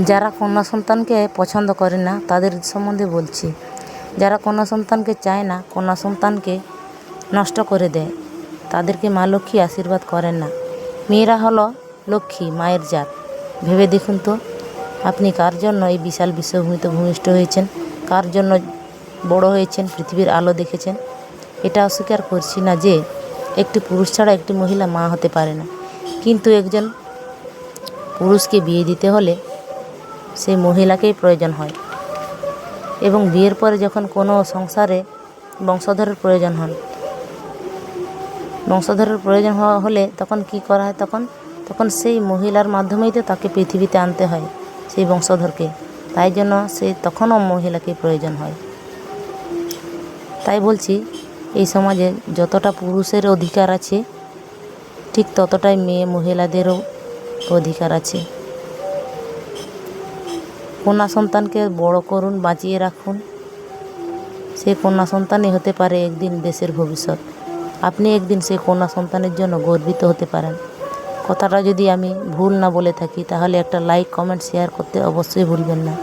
যারা কন্যা সন্তানকে পছন্দ করে না তাদের সম্বন্ধে বলছি। যারা কন্যা সন্তানকে চায় না, কন্যা সন্তানকে নষ্ট করে দেয়, তাদেরকে মা লক্ষ্মী আশীর্বাদ করেন না। মেয়েরা হলো লক্ষ্মী, মায়ের জাত। ভেবে দেখুন তো, আপনি কার জন্য এই বিশাল বিশ্বভূমিতে ভূমিষ্ঠ হয়েছেন, কার জন্য বড় হয়েছেন, পৃথিবীর আলো দেখেছেন। এটা অস্বীকার করছি না যে একটি পুরুষ ছাড়া একটি মহিলা মা হতে পারে না, কিন্তু একজন পুরুষকে বিয়ে দিতে হলে সেই মহিলাকেই প্রয়োজন হয়। এবং বিয়ের পরে যখন কোনো সংসারে বংশধরের প্রয়োজন হলে তখন কি করা হয়? তখন সেই মহিলার মাধ্যমেই তো তাকে পৃথিবীতে আনতে হয়, সেই বংশধরকে। তাই জন্য তখনও মহিলাকে প্রয়োজন হয়। তাই বলছি, এই সমাজে যতটা পুরুষের অধিকার আছে, ঠিক ততটাই মহিলাদেরও অধিকার আছে। কন্যা সন্তানকে বড় করুন, বাঁচিয়ে রাখুন। সেই কন্যা সন্তানই হতে পারে একদিন দেশের ভবিষ্যৎ। আপনি একদিন সেই কন্যা সন্তানের জন্য গর্বিত হতে পারেন। কথাটা যদি আমি ভুল না বলে থাকি, তাহলে একটা লাইক, কমেন্ট, শেয়ার করতে অবশ্যই ভুলবেন না।